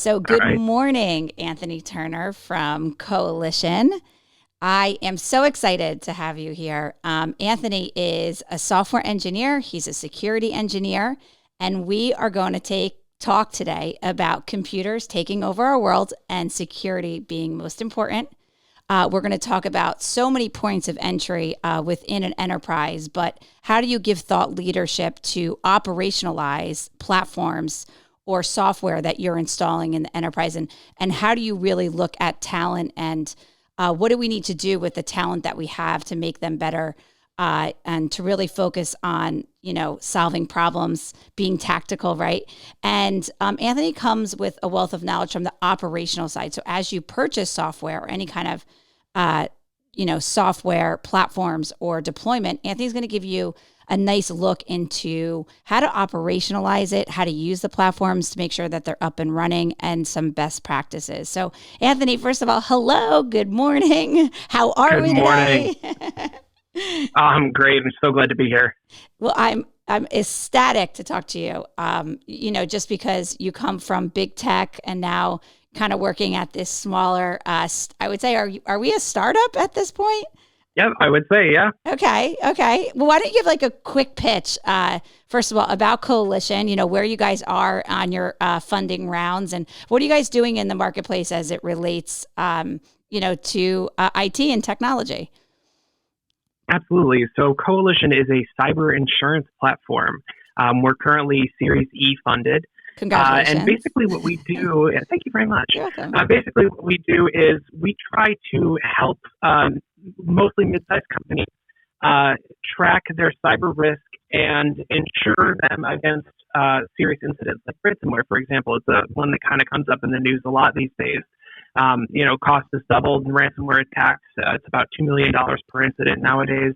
So All good right. morning, Anthony Turner from Coalition. I am so excited to have you here. Anthony is a software engineer. He's a security engineer, and we are going to talk today about computers taking over our world and security being most important. We're going to talk about so many points of entry within an enterprise, but how do you give thought leadership to operationalize platforms or software that you're installing in the enterprise? And how do you really look at talent and what do we need to do with the talent that we have to make them better and to really focus on, solving problems, being tactical, right? And Anthony comes with a wealth of knowledge from the operational side. So as you purchase software or any kind of, software platforms or deployment, Anthony's going to give you a nice look into how to operationalize it, how to use the platforms to make sure that they're up and running, and some best practices. So, Anthony, first of all, hello, good morning. How are Good we morning. today? I'm great. I'm so glad to be here. Well, I'm ecstatic to talk to you. Just because you come from big tech and now kind of working at this smaller. I would say, are we a startup at this point? Yeah, I would say, yeah. Okay. Well, why don't you give like a quick pitch, first of all, about Coalition, where you guys are on your funding rounds and what are you guys doing in the marketplace as it relates, to IT and technology? Absolutely. So Coalition is a cyber insurance platform. We're currently Series E funded. Congratulations. And basically what we do, thank you very much. You're welcome. Basically what we do is we try to help mostly mid-sized companies track their cyber risk and insure them against serious incidents like ransomware, for example. It's one that kind of comes up in the news a lot these days. Cost has doubled in ransomware attacks. It's about $2 million per incident nowadays.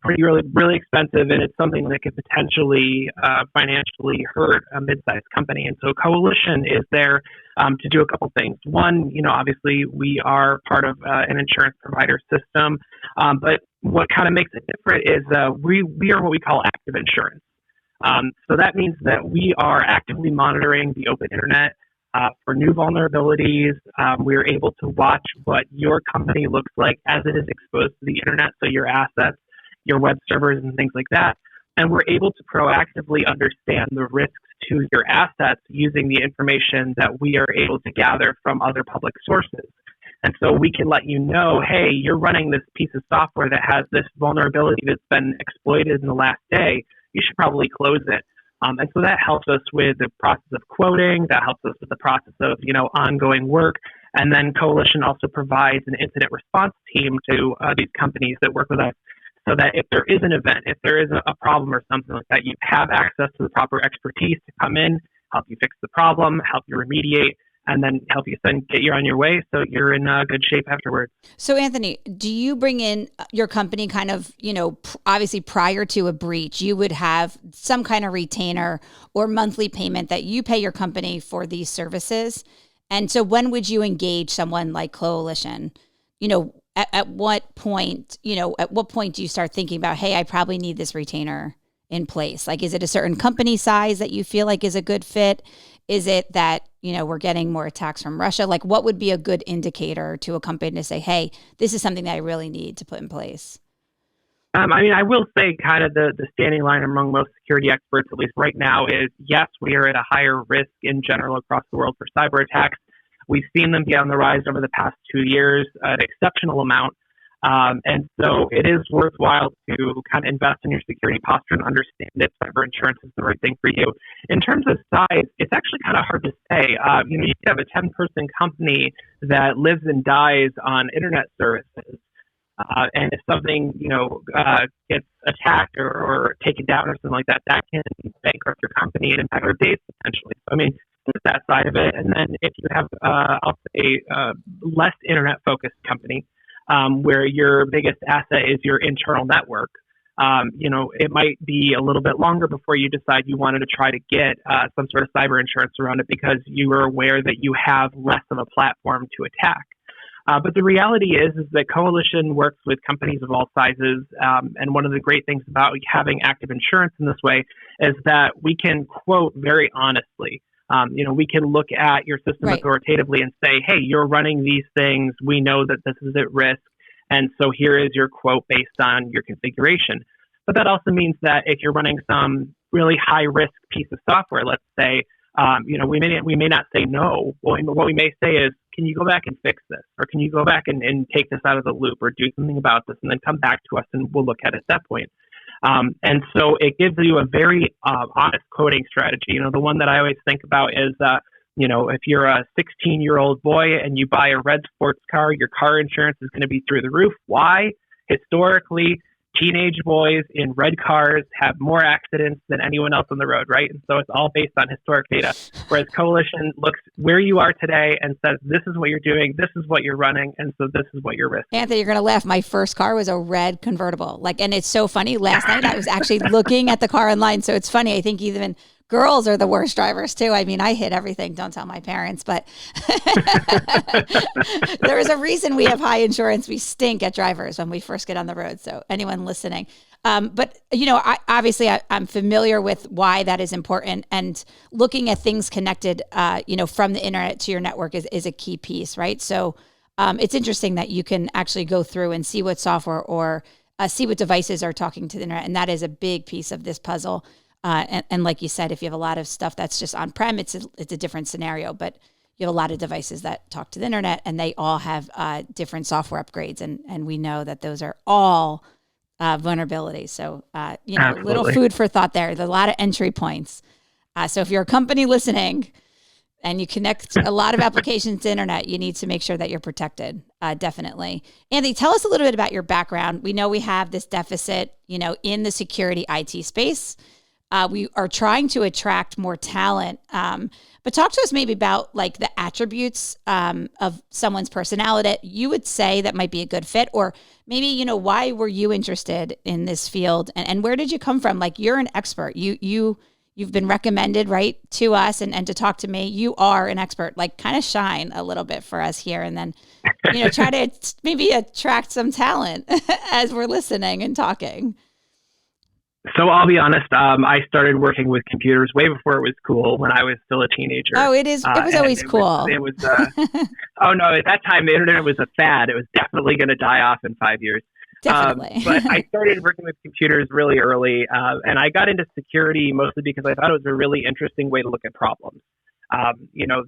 Really expensive, and it's something that could potentially financially hurt a mid-sized company. And so Coalition is there to do a couple things. One, obviously we are part of an insurance provider system, but what kind of makes it different is we are what we call active insurance. So that means that we are actively monitoring the open internet for new vulnerabilities. We're able to watch what your company looks like as it is exposed to the internet, so your assets, your web servers, and things like that. And we're able to proactively understand the risks to your assets using the information that we are able to gather from other public sources. And so we can let you know, hey, you're running this piece of software that has this vulnerability that's been exploited in the last day. You should probably close it. And so that helps us with the process of quoting, that helps us with the process of, ongoing work. And then Coalition also provides an incident response team to these companies that work with us so that if there is an event, if there is a problem or something like that, you have access to the proper expertise to come in, help you fix the problem, help you remediate, and then help you then get you on your way so you're in good shape afterwards. So, Anthony, do you bring in your company kind of, obviously prior to a breach, you would have some kind of retainer or monthly payment that you pay your company for these services? And so when would you engage someone like Coalition? At what point, do you start thinking about, hey, I probably need this retainer in place? Like, is it a certain company size that you feel like is a good fit? Is it that, we're getting more attacks from Russia? Like, what would be a good indicator to a company to say, hey, this is something that I really need to put in place? I will say kind of the standing line among most security experts, at least right now, is yes, we are at a higher risk in general across the world for cyber attacks. We've seen them be on the rise over the past 2 years, an exceptional amount. And so it is worthwhile to kind of invest in your security posture and understand that cyber insurance is the right thing for you. In terms of size, it's actually kind of hard to say. You have a 10-person company that lives and dies on internet services. And if something, gets attacked or taken down or something like that, that can bankrupt your company and impact your days potentially. So, there's that side of it. And then if you have, I'll say, less internet-focused company, where your biggest asset is your internal network, it might be a little bit longer before you decide you wanted to try to get some sort of cyber insurance around it because you are aware that you have less of a platform to attack. But the reality is that Coalition works with companies of all sizes. And one of the great things about having active insurance in this way is that we can quote very honestly. We can look at your system Right. authoritatively and say, hey, you're running these things. We know that this is at risk. And so here is your quote based on your configuration. But that also means that if you're running some really high risk piece of software, let's say, we may not say no. What we may say is, can you go back and fix this? Or can you go back and take this out of the loop or do something about this and then come back to us and we'll look at it at that point. And so it gives you a very honest coding strategy. The one that I always think about is, if you're a 16-year-old boy and you buy a red sports car, your car insurance is going to be through the roof. Why? Historically, teenage boys in red cars have more accidents than anyone else on the road, right? And so it's all based on historic data. Whereas Coalition looks where you are today and says, this is what you're doing, this is what you're running, and so this is what you're risking. Anthony, you're going to laugh. My first car was a red convertible. And it's so funny. Last night I was actually looking at the car online. So it's funny. I think even girls are the worst drivers too. I mean, I hit everything. Don't tell my parents, but there is a reason we have high insurance. We stink at drivers when we first get on the road. So anyone listening, but I'm familiar with why that is important, and looking at things connected, from the internet to your network is a key piece, right? So it's interesting that you can actually go through and see what software or see what devices are talking to the internet, and that is a big piece of this puzzle. And like you said, if you have a lot of stuff that's just on-prem, it's a different scenario. But you have a lot of devices that talk to the internet, and they all have different software upgrades, and we know that those are all vulnerabilities. So, little food for thought there. There's a lot of entry points. So if you're a company listening and you connect a lot of applications to internet, you need to make sure that you're protected, definitely. Andy, tell us a little bit about your background. We know we have this deficit, in the security IT space. We are trying to attract more talent, but talk to us maybe about the attributes of someone's personality that you would say that might be a good fit, or maybe, why were you interested in this field, and where did you come from? You're an expert. You've been recommended, right, to us and to talk to me. You are an expert. Kind of shine a little bit for us here, and then, try to maybe attract some talent as we're listening and talking. So I'll be honest, I started working with computers way before it was cool, when I was still a teenager. Oh, it was always cool. It was oh no, at that time the internet was a fad. It was definitely going to die off in 5 years. Definitely. But I started working with computers really early, and I got into security mostly because I thought it was a really interesting way to look at problems.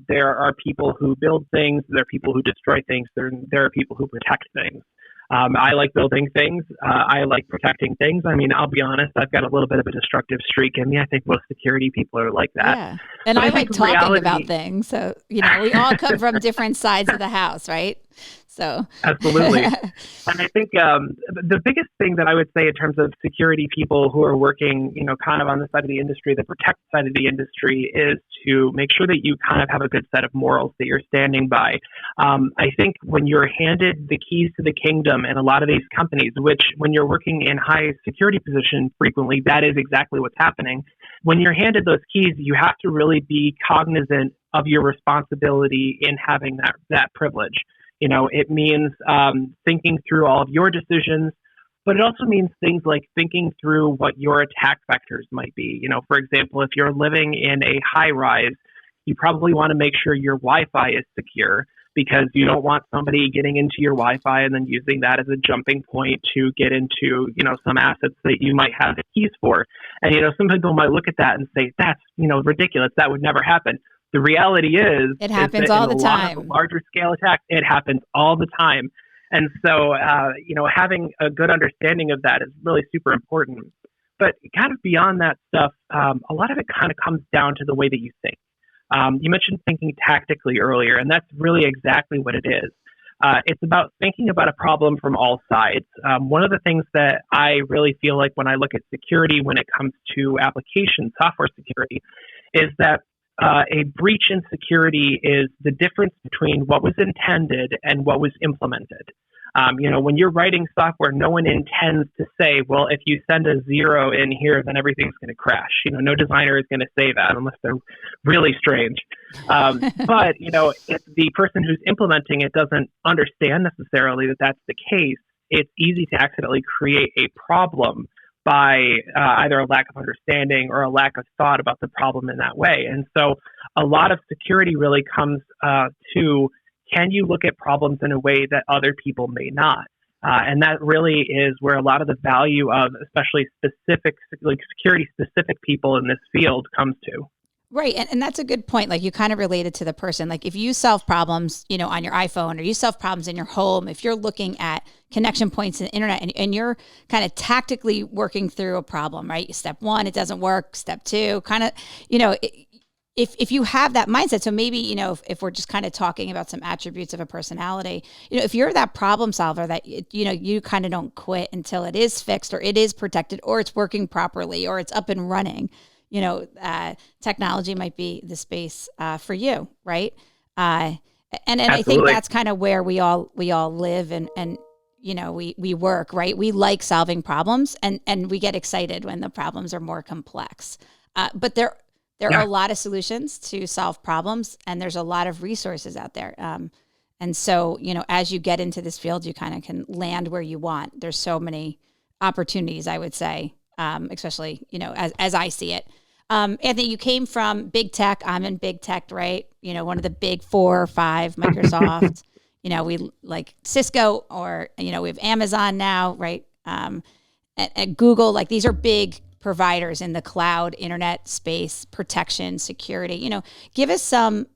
There are people who build things, there are people who destroy things, there are people who protect things. I like building things. I like protecting things. I mean, I'll be honest, I've got a little bit of a destructive streak in me. I think most security people are like that. Yeah. And I like talking about things. So, we all come from different sides of the house, right? So absolutely. And I think the biggest thing that I would say in terms of security people who are working, kind of on the side of the industry, the protect side of the industry, is to make sure that you kind of have a good set of morals that you're standing by. I think when you're handed the keys to the kingdom in a lot of these companies, which when you're working in high security positions, frequently that is exactly what's happening. When you're handed those keys, you have to really be cognizant of your responsibility in having that privilege. It means thinking through all of your decisions, but it also means things like thinking through what your attack vectors might be. For example, if you're living in a high rise, you probably want to make sure your Wi-Fi is secure, because you don't want somebody getting into your Wi-Fi and then using that as a jumping point to get into, some assets that you might have the keys for. And, some people might look at that and say, that's, ridiculous. That would never happen. The reality is, it happens all the time. Larger scale attacks, it happens all the time. And so, having a good understanding of that is really super important. But kind of beyond that stuff, a lot of it kind of comes down to the way that you think. You mentioned thinking tactically earlier, and that's really exactly what it is. It's about thinking about a problem from all sides. One of the things that I really feel like when I look at security, when it comes to application software security, is that a breach in security is the difference between what was intended and what was implemented. When you're writing software, no one intends to say, well, if you send a 0 in here, then everything's going to crash. No designer is going to say that unless they're really strange. But, if the person who's implementing it doesn't understand necessarily that that's the case, it's easy to accidentally create a problem by either a lack of understanding or a lack of thought about the problem in that way. And so a lot of security really comes to, can you look at problems in a way that other people may not? And that really is where a lot of the value of especially specific, like security specific people in this field comes to. Right. And that's a good point. Like you kind of related to the person. Like if you solve problems, on your iPhone, or you solve problems in your home, if you're looking at connection points in the internet, and you're kind of tactically working through a problem, right? Step one, it doesn't work. Step two, kind of, if you have that mindset, so maybe, if we're just kind of talking about some attributes of a personality, if you're that problem solver that, you kind of don't quit until it is fixed, or it is protected, or it's working properly, or it's up and running, technology might be the space for you. Right. And I think that's kind of where we all live and we work, right? We like solving problems, and we get excited when the problems are more complex. But there are a lot of solutions to solve problems, and there's a lot of resources out there. And so, as you get into this field, you kind of can land where you want. There's so many opportunities, I would say, especially, as I see it. Anthony, you came from big tech. I'm in big tech, right? One of the big 4 or 5, Microsoft, we like Cisco, or, we have Amazon now, right? And Google, like these are big providers in the cloud, internet space, protection, security. Give us some,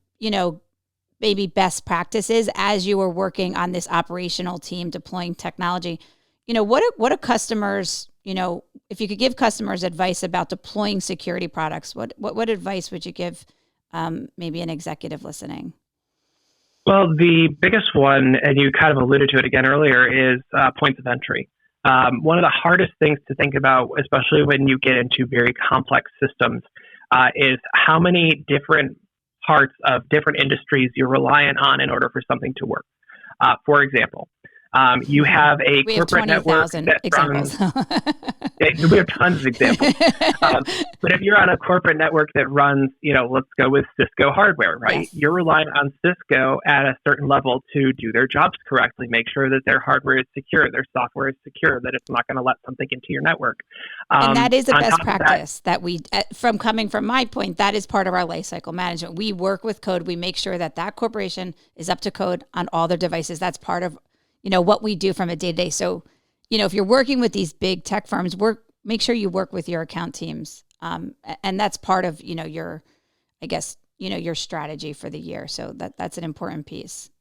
maybe best practices as you were working on this operational team deploying technology. What do customers, if you could give customers advice about deploying security products, what advice would you give maybe an executive listening? Well, the biggest one, and you kind of alluded to it again earlier, is points of entry. One of the hardest things to think about, especially when you get into very complex systems, is how many different parts of different industries you're reliant on in order for something to work. For example, you have a corporate network that runs. We have tons of examples. But if you're on a corporate network that runs, let's go with Cisco hardware, right? Yes. You're relying on Cisco at a certain level to do their jobs correctly, make sure that their hardware is secure, their software is secure, that it's not going to let something into your network. And that is a best practice that we, coming from my point, that is part of our lifecycle management. We work with code. We make sure that corporation is up to code on all their devices. That's part of what we do from a day-to-day. So, if you're working with these big tech firms, make sure you work with your account teams. And that's part of, your strategy for the year. So that's an important piece.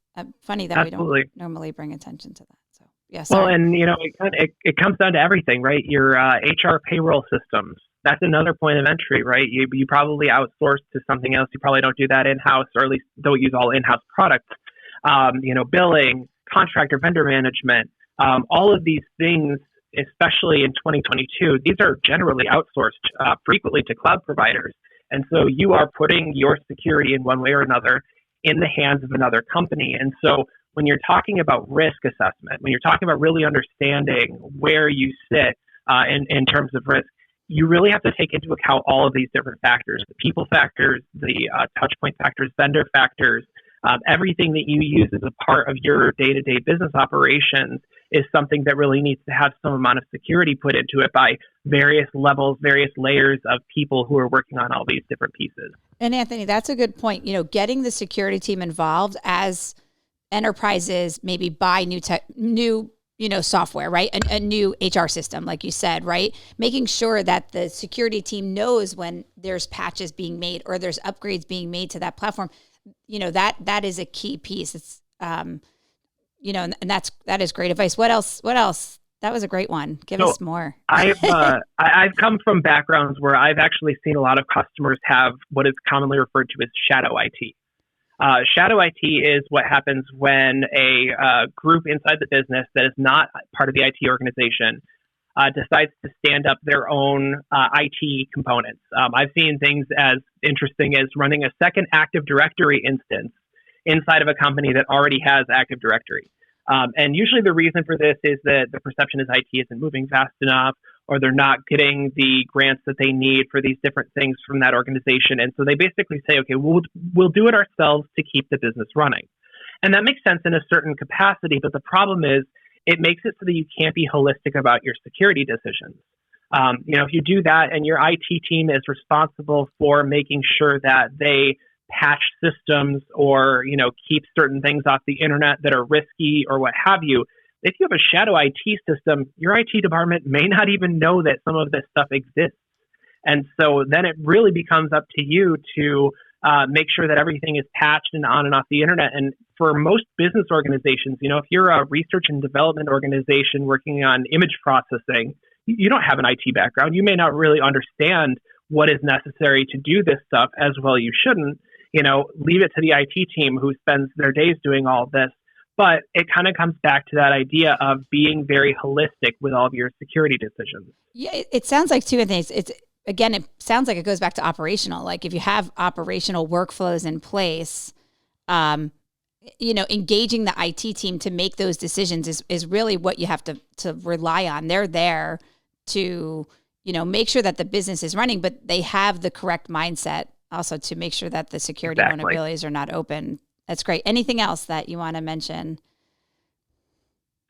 Funny that Absolutely. We don't normally bring attention to that. So, yes. Well, and, it comes down to everything, right? Your HR payroll systems, that's another point of entry, right? You probably outsource to something else. You probably don't do that in-house, or at least don't use all in-house products. Billing, contractor, vendor management, all of these things, especially in 2022, these are generally outsourced frequently to cloud providers. And so you are putting your security in one way or another in the hands of another company. And so when you're talking about risk assessment, when you're talking about really understanding where you sit in terms of risk, you really have to take into account all of these different factors, the people factors, the touch point factors, vendor factors. Everything that you use as a part of your day-to-day business operations is something that really needs to have some amount of security put into it by various levels, various layers of people who are working on all these different pieces. And Anthony, that's a good point. Getting the security team involved as enterprises maybe buy new software, right? A new HR system, like you said, right? Making sure that the security team knows when there's patches being made or there's upgrades being made to that platform. That is a key piece. It's, and that is great advice. What else? That was a great one. Give us more. I've come from backgrounds where I've actually seen a lot of customers have what is commonly referred to as shadow IT. Shadow IT is what happens when a group inside the business that is not part of the IT organization decides to stand up their own IT components. I've seen things as interesting as running a second Active Directory instance inside of a company that already has Active Directory. And usually the reason for this is that the perception is IT isn't moving fast enough, or they're not getting the grants that they need for these different things from that organization. And so they basically say, okay, we'll do it ourselves to keep the business running. And that makes sense in a certain capacity, but the problem is it makes it so that you can't be holistic about your security decisions. If you do that and your IT team is responsible for making sure that they patch systems or, keep certain things off the internet that are risky or what have you. If you have a shadow IT system, your IT department may not even know that some of this stuff exists. And so then it really becomes up to you to make sure that everything is patched and on and off the internet. And for most business organizations, if you're a research and development organization working on image processing, you don't have an IT background. You may not really understand what is necessary to do this stuff as well. You shouldn't, leave it to the IT team who spends their days doing all of this. But it kind of comes back to that idea of being very holistic with all of your security decisions. Yeah, it sounds like two things. Again, it sounds like it goes back to operational. Like if you have operational workflows in place, engaging the IT team to make those decisions is really what you have to rely on. They're there to, make sure that the business is running, but they have the correct mindset also to make sure that the security vulnerabilities are not open. That's great. Anything else that you want to mention?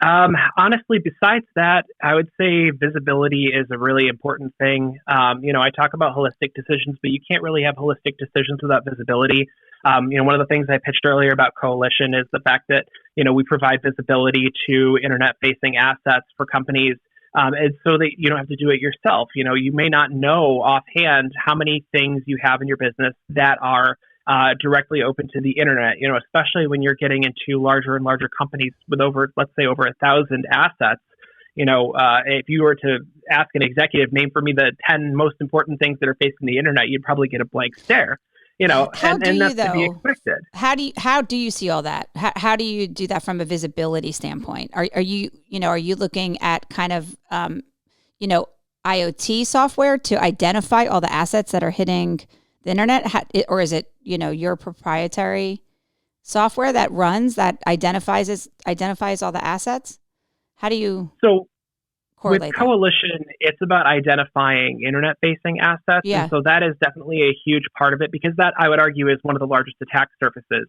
Honestly, besides that, I would say visibility is a really important thing. I talk about holistic decisions, but you can't really have holistic decisions without visibility. One of the things I pitched earlier about Coalition is the fact that, we provide visibility to internet-facing assets for companies, and so that you don't have to do it yourself. You may not know offhand how many things you have in your business that are directly open to the internet, especially when you're getting into larger and larger companies with let's say over 1,000 assets. If you were to ask an executive, name for me the 10 most important things that are facing the internet, you'd probably get a blank stare. And that's to be expected. How do you see all that? How do you do that from a visibility standpoint? Are you looking at kind of, IoT software to identify all the assets that are hitting the internet, or is it, your proprietary software that identifies all the assets? How do you correlate with that? Coalition, it's about identifying internet-facing assets. Yeah. And so that is definitely a huge part of it, because that, I would argue, is one of the largest attack surfaces.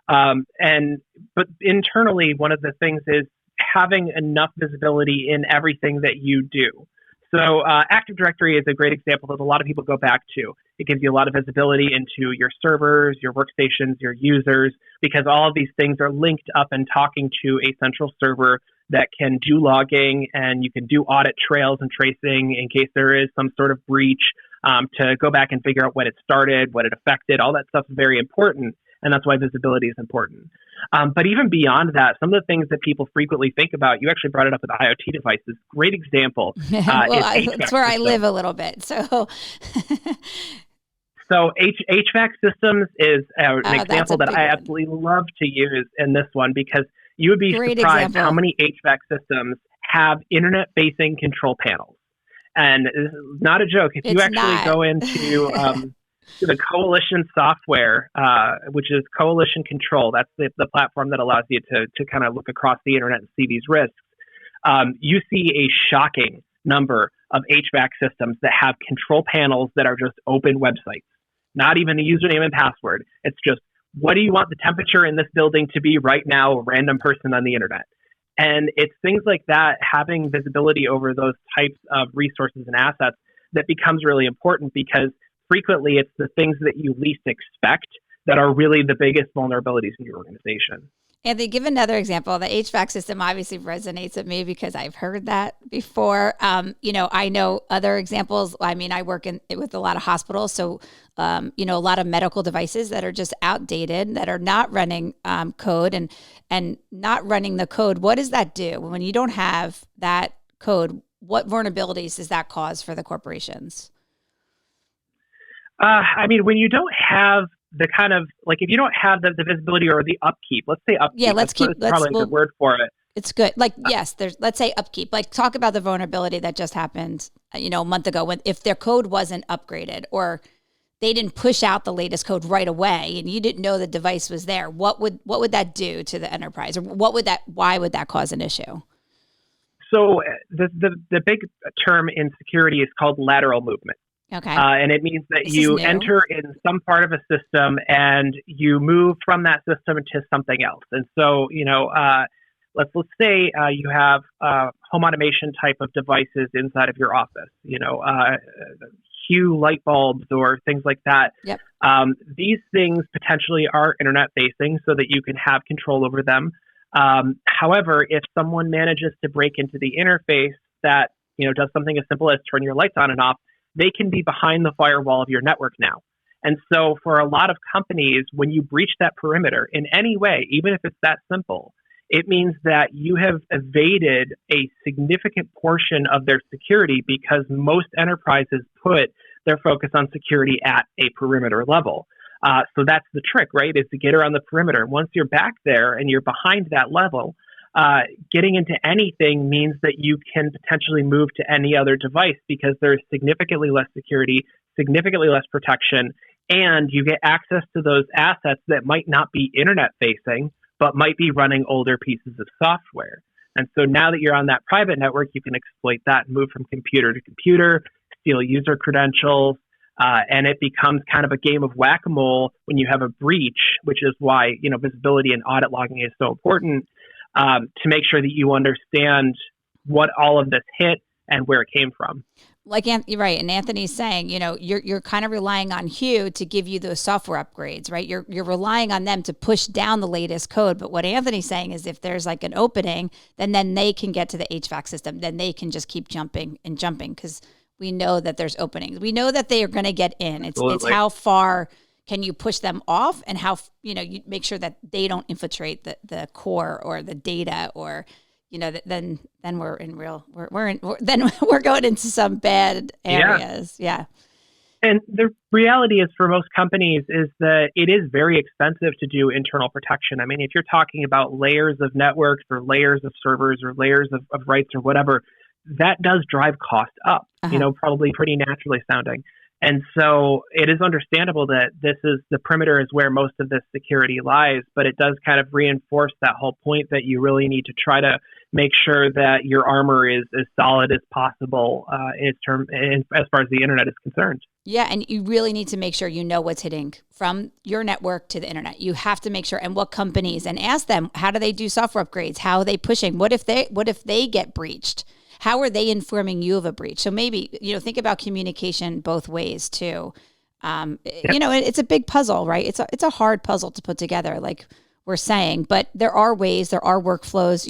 But internally, one of the things is having enough visibility in everything that you do. So Active Directory is a great example that a lot of people go back to. It gives you a lot of visibility into your servers, your workstations, your users, because all of these things are linked up and talking to a central server that can do logging, and you can do audit trails and tracing in case there is some sort of breach, to go back and figure out when it started, what it affected. All that stuff is very important, and that's why visibility is important. But even beyond that, some of the things that people frequently think about, you actually brought it up with IoT devices. Great example. That's where I live a little bit. So HVAC systems is an example that I absolutely love to use in this one, because you would be surprised how many HVAC systems have internet-facing control panels. And this is not a joke. If you actually go into the Coalition software, which is Coalition Control, that's the platform that allows you to kind of look across the internet and see these risks, you see a shocking number of HVAC systems that have control panels that are just open websites. Not even a username and password. It's just, what do you want the temperature in this building to be right now, a random person on the internet? And it's things like that, having visibility over those types of resources and assets, that becomes really important, because frequently it's the things that you least expect that are really the biggest vulnerabilities in your organization. And they give another example. The HVAC system obviously resonates with me because I've heard that before. I know other examples. I mean, I work with a lot of hospitals, so a lot of medical devices that are just outdated, that are not running code and not running the code. What does that do when you don't have that code? What vulnerabilities does that cause for the corporations? When you don't have the kind of, like, if you don't have the visibility or the upkeep, let's say upkeep. Yeah, that's probably a good word for it. It's good. Let's say upkeep. Like, talk about the vulnerability that just happened, a month ago, if their code wasn't upgraded, or they didn't push out the latest code right away and you didn't know the device was there. What would that do to the enterprise? Or why would that cause an issue? So the big term in security is called lateral movement. Okay. And it means that you enter in some part of a system and you move from that system to something else. And so, let's say you have home automation type of devices inside of your office, Hue light bulbs or things like that. Yep. These things potentially are internet facing so that you can have control over them. However, if someone manages to break into the interface that does something as simple as turn your lights on and off, they can be behind the firewall of your network now. And so for a lot of companies, when you breach that perimeter in any way, even if it's that simple, it means that you have evaded a significant portion of their security, because most enterprises put their focus on security at a perimeter level. So that's the trick, right? Is to get around the perimeter. Once you're back there and you're behind that level, getting into anything means that you can potentially move to any other device, because there's significantly less security, significantly less protection, and you get access to those assets that might not be internet facing, but might be running older pieces of software. And so now that you're on that private network, you can exploit that, move from computer to computer, steal user credentials, and it becomes kind of a game of whack-a-mole when you have a breach, which is why visibility and audit logging is so important, to make sure that you understand what all of this hit and where it came from. Like you're right, and Anthony's saying, you're kind of relying on Hue to give you those software upgrades, right? You're relying on them to push down the latest code. But what Anthony's saying is, if there's like an opening, then they can get to the HVAC system. Then they can just keep jumping, because we know that there's openings. We know that they are going to get in. It's how far can you push them off, and how you make sure that they don't infiltrate the core or the data, or then we're in then we're going into some bad areas. Yeah. And the reality is, for most companies, is that it is very expensive to do internal protection. I mean, if you're talking about layers of networks or layers of servers or layers of rights or whatever, that does drive cost up, probably pretty naturally sounding. And so it is understandable that the perimeter is where most of this security lies, but it does kind of reinforce that whole point that you really need to try to make sure that your armor is as solid as possible as far as the internet is concerned. Yeah, and you really need to make sure you know what's hitting from your network to the internet. You have to make sure, and what companies, and ask them, how do they do software upgrades? How are they pushing? What if they get breached? How are they informing you of a breach? So maybe, think about communication both ways too. Yep. It's a big puzzle, right? It's a hard puzzle to put together, like we're saying, but there are ways, there are workflows,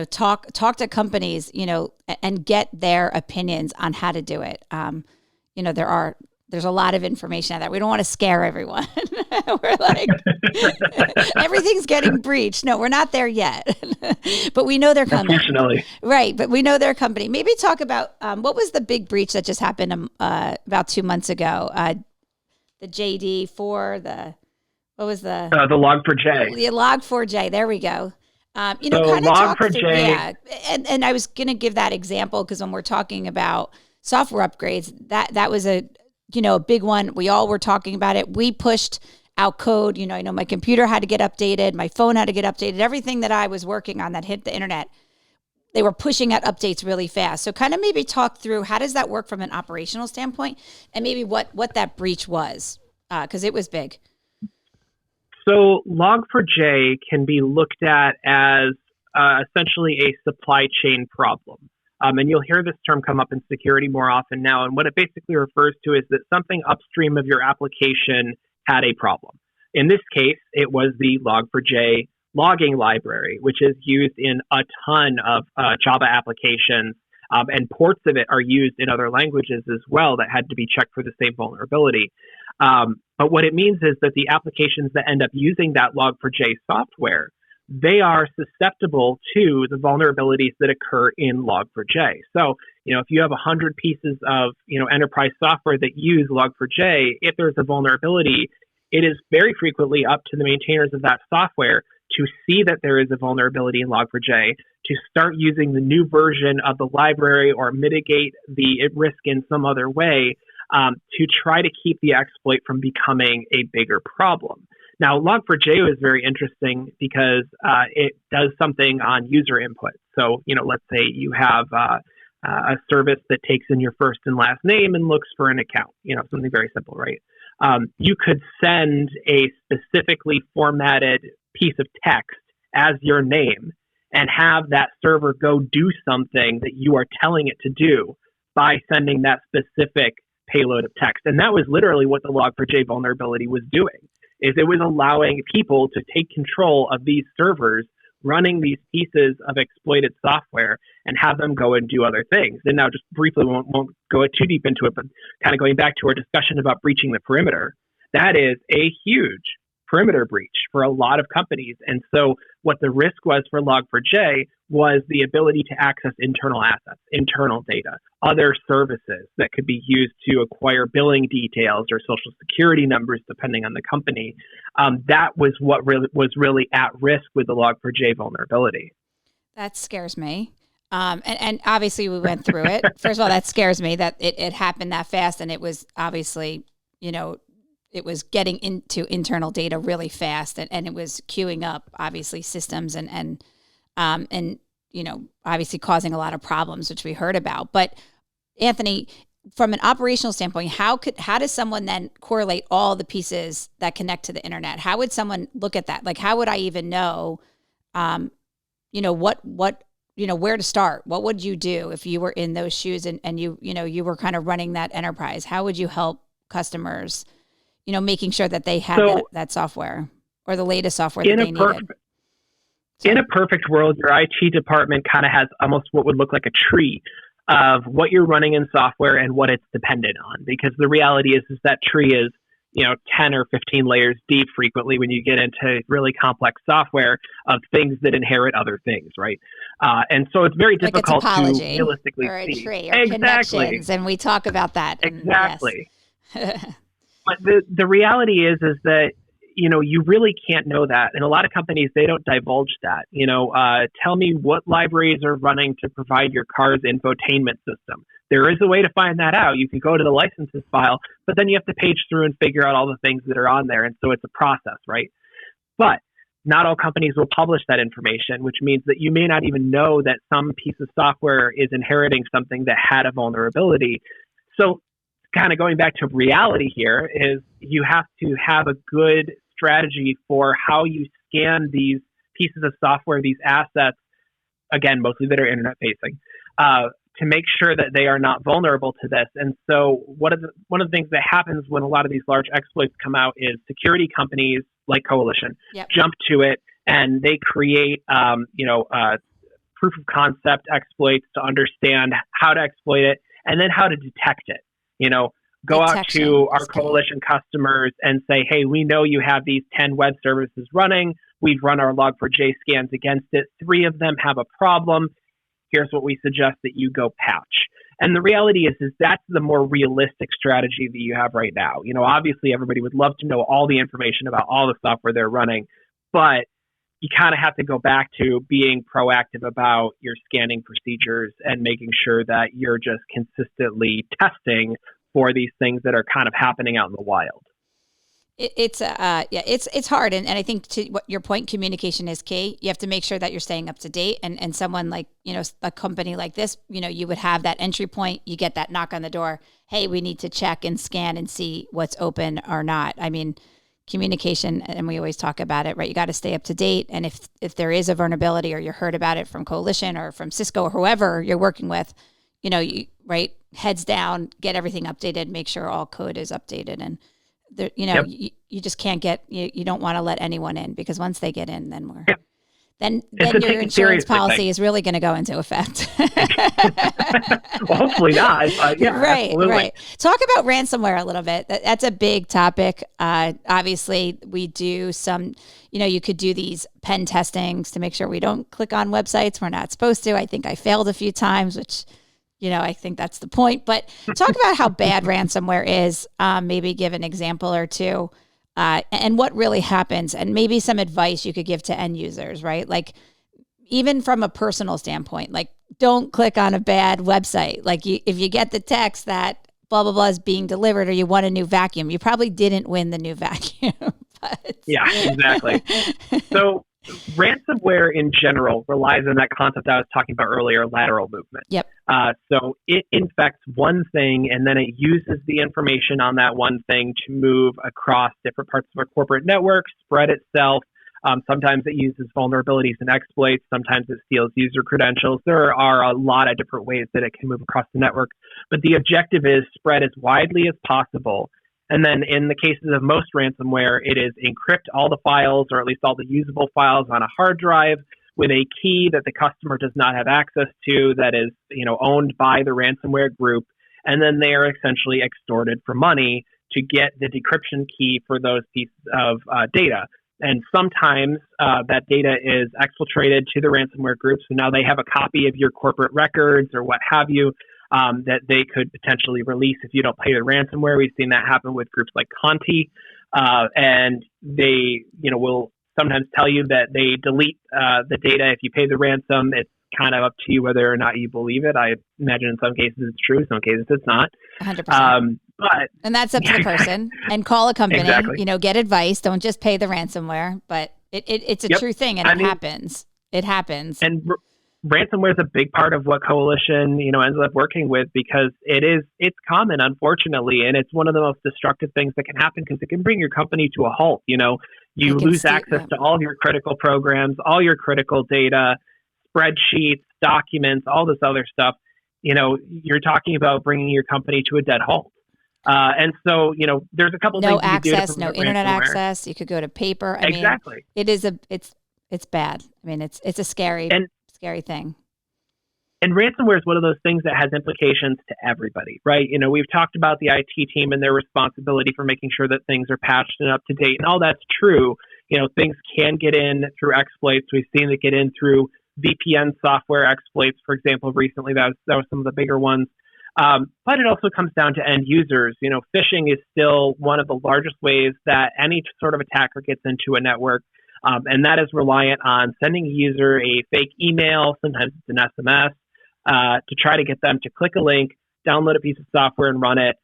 talk to companies, and get their opinions on how to do it. There's a lot of information out there. We don't want to scare everyone. We're like, everything's getting breached. No, we're not there yet. But we know they're coming. Unfortunately. Right, but we know their company. Maybe talk about what was the big breach that just happened about 2 months ago? The JD for what was the Log4j. The Log4j. There we go. So Log4j. Yeah, and I was going to give that example because when we're talking about software upgrades, that was a big one. We all were talking about it. We pushed out code. I know my computer had to get updated. My phone had to get updated. Everything that I was working on that hit the internet, they were pushing out updates really fast. So kind of maybe talk through, how does that work from an operational standpoint, and maybe what that breach was, because it was big. So Log4j can be looked at as essentially a supply chain problem. And you'll hear this term come up in security more often now. And what it basically refers to is that something upstream of your application had a problem. In this case, it was the Log4j logging library, which is used in a ton of Java applications. And ports of it are used in other languages as well that had to be checked for the same vulnerability. But what it means is that the applications that end up using that Log4j software, they are susceptible to the vulnerabilities that occur in Log4j. So, if you have 100 pieces of, enterprise software that use Log4j, if there's a vulnerability, it is very frequently up to the maintainers of that software to see that there is a vulnerability in Log4j, to start using the new version of the library or mitigate the risk in some other way, to try to keep the exploit from becoming a bigger problem. Now, Log4j is very interesting because it does something on user input. So, let's say you have a service that takes in your first and last name and looks for an account, something very simple, right? You could send a specifically formatted piece of text as your name and have that server go do something that you are telling it to do by sending that specific payload of text. And that was literally what the Log4j vulnerability was doing, is it was allowing people to take control of these servers running these pieces of exploited software and have them go and do other things. And now just briefly, won't go too deep into it, but kind of going back to our discussion about breaching the perimeter, that is a huge perimeter breach for a lot of companies. And so what the risk was for Log4j was the ability to access internal assets, internal data, other services that could be used to acquire billing details or social security numbers, depending on the company. That was what was really at risk with the Log4j vulnerability. That scares me. And obviously we went through it. First of all, that scares me that it happened that fast, and it was obviously, it was getting into internal data really fast, and it was queuing up obviously systems and obviously causing a lot of problems, which we heard about. But Anthony, from an operational standpoint, how does someone then correlate all the pieces that connect to the internet? How would someone look at that? Like, how would I even know, where to start? What would you do if you were in those shoes and you were kind of running that enterprise? How would you help customers, making sure that they had that software or the latest software that they needed? In a perfect world, your IT department kind of has almost what would look like a tree of what you're running in software and what it's dependent on. Because the reality is that tree is, 10 or 15 layers deep frequently when you get into really complex software of things that inherit other things, right? And so it's very difficult to realistically or a see. tree or connections, and we talk about that. Exactly. Yes. But the reality is that, you really can't know that. And a lot of companies, they don't divulge that. Tell me what libraries are running to provide your car's infotainment system. There is a way to find that out. You can go to the licenses file, but then you have to page through and figure out all the things that are on there. And so it's a process, right? But not all companies will publish that information, which means that you may not even know that some piece of software is inheriting something that had a vulnerability. So kind of going back to reality here is you have to have a good strategy for how you scan these pieces of software, these assets, again, mostly that are internet facing, to make sure that they are not vulnerable to this. And so one of the things that happens when a lot of these large exploits come out is security companies like Coalition jump to it, and they create proof of concept exploits to understand how to exploit it and then how to detect it. Go out to our Coalition customers and say, hey, we know you have these 10 web services running. We've run our Log4j scans against it. 3 of them have a problem. Here's what we suggest that you go patch. And the reality is that's the more realistic strategy that you have right now. Obviously everybody would love to know all the information about all the software they're running, but you kind of have to go back to being proactive about your scanning procedures and making sure that you're just consistently testing for these things that are kind of happening out in the wild. It's hard. And I think to what your point, communication is key. You have to make sure that you're staying up to date, and someone like, a company like this, you would have that entry point, you get that knock on the door. Hey, we need to check and scan and see what's open or not. I mean, communication, and we always talk about it, right? You got to stay up to date. And if there is a vulnerability or you heard about it from Coalition or from Cisco or whoever you're working with, heads down, get everything updated, make sure all code is updated. And there, you just can't you don't want to let anyone in, because once they get in, then then your insurance policy is really going to go into effect. Well, hopefully not. Right, absolutely. Right. Talk about ransomware a little bit. That's a big topic. Obviously, we do some, you could do these pen testings to make sure we don't click on websites we're not supposed to. I think I failed a few times, which, I think that's the point. But talk about how bad ransomware is. Maybe give an example or two. And what really happens, and maybe some advice you could give to end users, right? Like, even from a personal standpoint, like, don't click on a bad website. Like, if you get the text that blah, blah, blah is being delivered, or you want a new vacuum, you probably didn't win the new vacuum. Yeah, exactly. So ransomware in general relies on that concept I was talking about earlier, lateral movement. Yep. So it infects one thing, and then it uses the information on that one thing to move across different parts of a corporate network, spread itself, Sometimes it uses vulnerabilities and exploits. Sometimes it steals user credentials. There are a lot of different ways that it can move across the network. But the objective is spread as widely as possible. And then in the cases of most ransomware, it is encrypt all the files, or at least all the usable files, on a hard drive with a key that the customer does not have access to, that is, owned by the ransomware group. And then they are essentially extorted for money to get the decryption key for those pieces of data. And sometimes that data is exfiltrated to the ransomware group. So now they have a copy of your corporate records or what have you, that they could potentially release if you don't pay the ransomware. We've seen that happen with groups like Conti. And they, will sometimes tell you that they delete the data if you pay the ransom. It's kind of up to you whether or not you believe it. I imagine in some cases it's true, in some cases it's not. 100%. But and that's up to the person. And call a company. Exactly. Get advice. Don't just pay the ransomware. But it's a true thing, and happens. It happens. And ransomware is a big part of what Coalition, ends up working with, because it's common, unfortunately, and it's one of the most destructive things that can happen, because it can bring your company to a halt. You lose access to all of your critical programs, all your critical data, spreadsheets, documents, all this other stuff. You're talking about bringing your company to a dead halt. And so, there's a couple of things you can do. No access, no internet access. You could go to paper. Exactly. I mean, it's bad. I mean, it's a scary thing. And ransomware is one of those things that has implications to everybody, right? We've talked about the IT team and their responsibility for making sure that things are patched and up to date, and all that's true. Things can get in through exploits. We've seen it get in through VPN software exploits, for example. Recently, that was some of the bigger ones. But it also comes down to end users. Phishing is still one of the largest ways that any sort of attacker gets into a network. And that is reliant on sending a user a fake email, sometimes it's an SMS, to try to get them to click a link, download a piece of software and run it.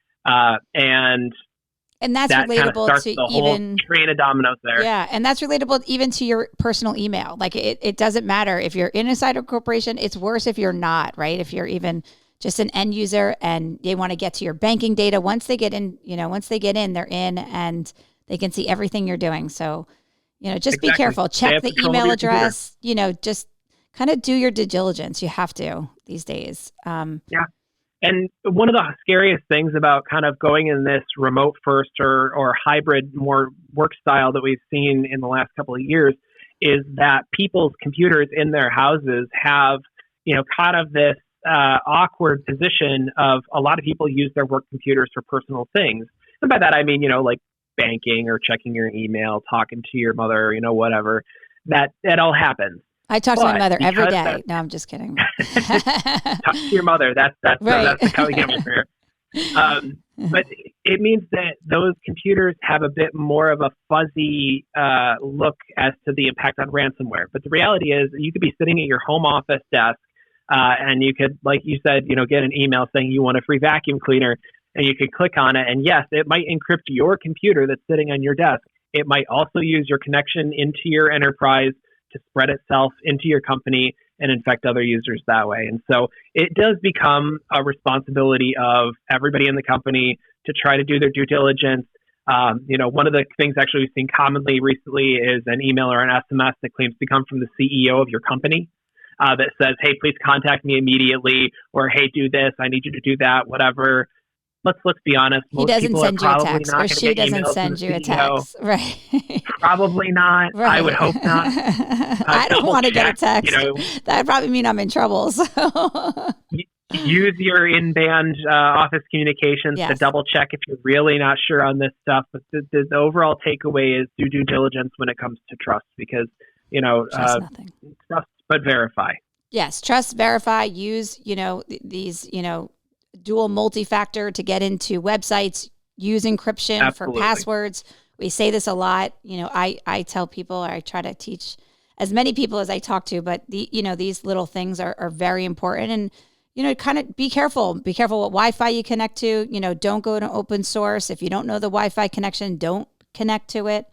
And that's relatable to the whole train of dominoes there. Yeah, and that's relatable even to your personal email. Like it doesn't matter if you're inside a corporation. It's worse if you're not, right? If you're even just an end user and they want to get to your banking data. Once they get in, they're in and they can see everything you're doing. So, just be careful. Check the email address. Just kind of do your due diligence. You have to these days. Yeah. And one of the scariest things about kind of going in this remote first or hybrid more work style that we've seen in the last couple of years is that people's computers in their houses have, kind of this awkward position of a lot of people use their work computers for personal things. And by that, I mean, like banking or checking your email, talking to your mother, whatever, that all happens. I talk to my mother every day. No, I'm just kidding. Talk to your mother. That's right. That's how we get over here. But it means that those computers have a bit more of a fuzzy look as to the impact on ransomware. But the reality is you could be sitting at your home office desk and you could, like you said, get an email saying you want a free vacuum cleaner, and you could click on it. And yes, it might encrypt your computer that's sitting on your desk. It might also use your connection into your enterprise to spread itself into your company and infect other users that way. And so it does become a responsibility of everybody in the company to try to do their due diligence. One of the things actually we've seen commonly recently is an email or an SMS that claims to come from the CEO of your company that says, hey, please contact me immediately, or hey, do this, I need you to do that, whatever. Let's be honest. He doesn't send you a text, or she doesn't send you a text, right? Probably not. Right. I would hope not. I don't want to get a text. That'd probably mean I'm in trouble. So. Use your in-band office communications to double check if you're really not sure on this stuff. But the overall takeaway is do due diligence when it comes to trust, because trust but verify. Yes, trust, verify. Use these dual multi-factor to get into websites. Use encryption for passwords. We say this a lot. I tell people, or I try to teach as many people as I talk to, but these little things are very important. And kind of be careful. Be careful what Wi-Fi you connect to. Don't go to open source. If you don't know the Wi-Fi connection, don't connect to it.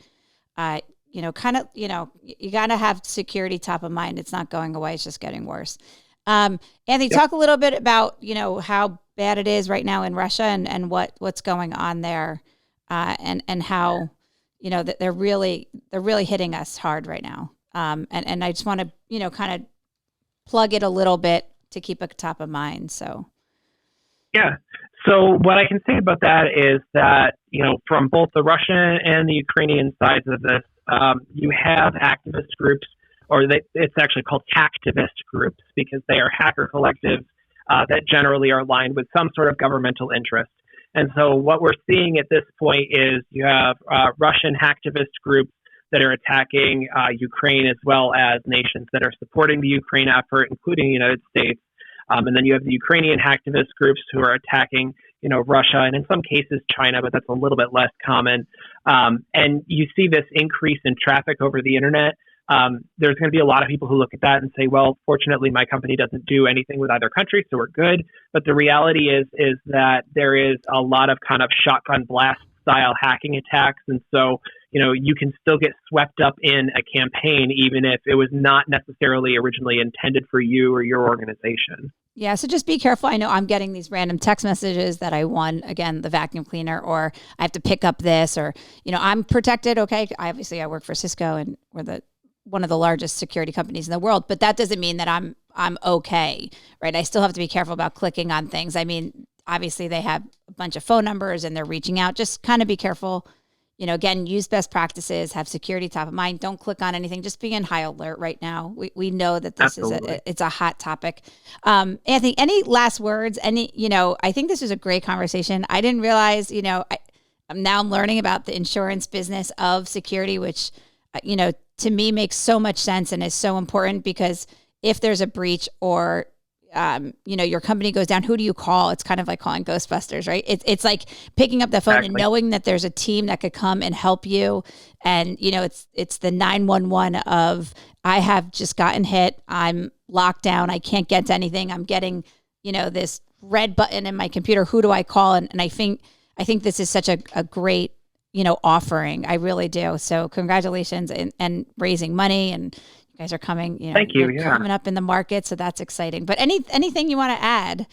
You got to have security top of mind. It's not going away. It's just getting worse. Anthony, talk a little bit about, how bad it is right now in Russia and what's going on there, and how, that they're really hitting us hard right now. And I just want to, kind of plug it a little bit to keep it top of mind. So. Yeah. So what I can say about that is that, from both the Russian and the Ukrainian sides of this, you have activist groups, it's actually called hacktivist groups because they are hacker collectives that generally are aligned with some sort of governmental interest. And so what we're seeing at this point is you have Russian hacktivist groups that are attacking Ukraine as well as nations that are supporting the Ukraine effort, including the United States. And then you have the Ukrainian hacktivist groups who are attacking, Russia and in some cases China, but that's a little bit less common. And you see this increase in traffic over the internet. There's going to be a lot of people who look at that and say, well, fortunately, my company doesn't do anything with either country, so we're good. But the reality is that there is a lot of kind of shotgun blast style hacking attacks. And so, you can still get swept up in a campaign, even if it was not necessarily originally intended for you or your organization. Yeah, so just be careful. I know I'm getting these random text messages that I won, again, the vacuum cleaner, or I have to pick up this, or, I'm protected. Okay. Obviously, I work for Cisco and we're one of the largest security companies in the world, but that doesn't mean that I'm okay, right? I still have to be careful about clicking on things. I mean, obviously they have a bunch of phone numbers and they're reaching out. Just kind of be careful. Again, use best practices, have security top of mind. Don't click on anything. Just be in high alert right now. We know that this Absolutely. it's a hot topic. Anthony, any last words? I think this was a great conversation. I didn't realize, I'm learning about the insurance business of security, which, to me makes so much sense and is so important because if there's a breach or your company goes down, who do you call? It's kind of like calling Ghostbusters, right? It's like picking up the phone and knowing that there's a team that could come and help you. And, it's the 911 of, I have just gotten hit. I'm locked down. I can't get to anything. I'm getting, this red button in my computer. Who do I call? And I think this is such a great, offering. I really do. So congratulations and raising money, and you guys are coming, Thank you. You're coming up in the market. So that's exciting. But anything you want to add?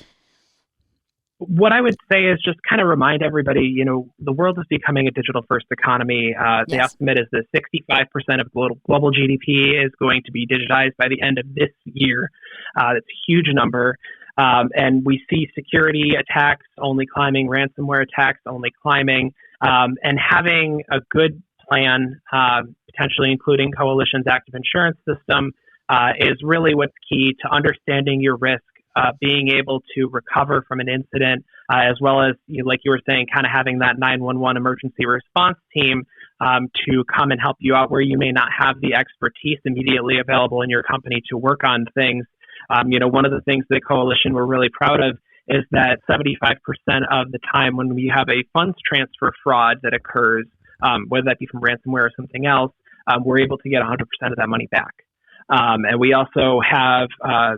What I would say is just kind of remind everybody, the world is becoming a digital first economy. The estimate is that 65% of global GDP is going to be digitized by the end of this year. That's a huge number. And we see security attacks only climbing, ransomware attacks only climbing, and having a good plan, potentially including Coalition's active insurance system, is really what's key to understanding your risk, being able to recover from an incident, as well as, like you were saying, kind of having that 911 emergency response team to come and help you out where you may not have the expertise immediately available in your company to work on things. One of the things that Coalition we're really proud of is that 75% of the time when we have a funds transfer fraud that occurs, whether that be from ransomware or something else, we're able to get 100% of that money back. And we also have,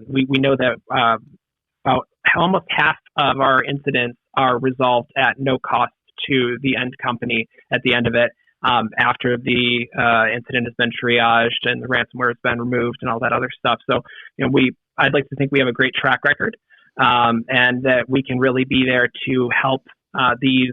we know that about almost half of our incidents are resolved at no cost to the end company at the end of it, after the incident has been triaged and the ransomware has been removed and all that other stuff. So, I'd like to think we have a great track record, and that we can really be there to help these,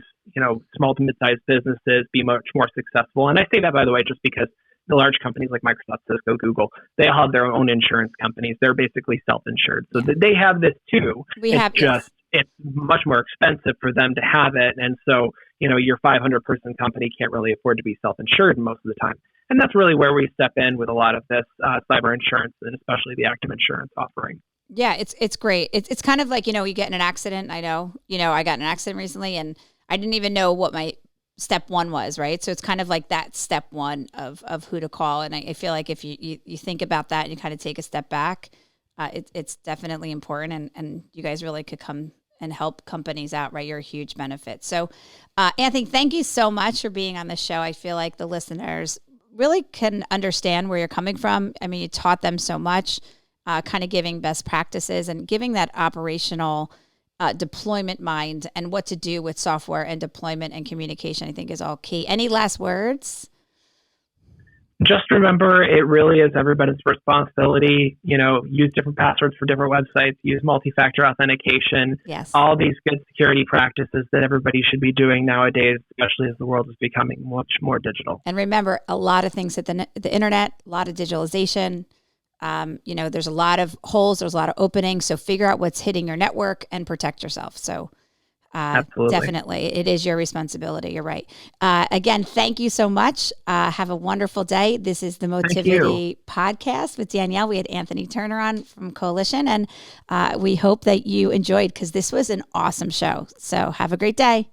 small to mid-sized businesses be much more successful. And I say that, by the way, just because the large companies like Microsoft, Cisco, Google, they all have their own insurance companies. They're basically self-insured. So they have this too. It's much more expensive for them to have it. And so, your 500-person company can't really afford to be self-insured most of the time. And that's really where we step in with a lot of this cyber insurance, and especially the active insurance offering. Yeah, it's great. It's kind of like, you get in an accident. I know, I got in an accident recently and I didn't even know what my step one was, right? So it's kind of like that step one of who to call. And I feel like if you think about that and you kind of take a step back, it's definitely important. And you guys really could come and help companies out, right? You're a huge benefit. So Anthony, thank you so much for being on the show. I feel like the listeners really can understand where you're coming from. I mean, you taught them so much, kind of giving best practices and giving that operational deployment mind and what to do with software and deployment and communication, I think is all key. Any last words? Just remember, it really is everybody's responsibility. Use different passwords for different websites, use multi-factor authentication, Yes. all these good security practices that everybody should be doing nowadays, especially as the world is becoming much more digital. And remember, a lot of things at the internet, a lot of digitalization. There's a lot of holes, there's a lot of openings. So figure out what's hitting your network and protect yourself. So Absolutely. definitely, it is your responsibility. You're right. Again, thank you so much. Have a wonderful day. This is the Motivity Podcast with Danielle. We had Anthony Turner on from Coalition, and we hope that you enjoyed, because this was an awesome show. So have a great day.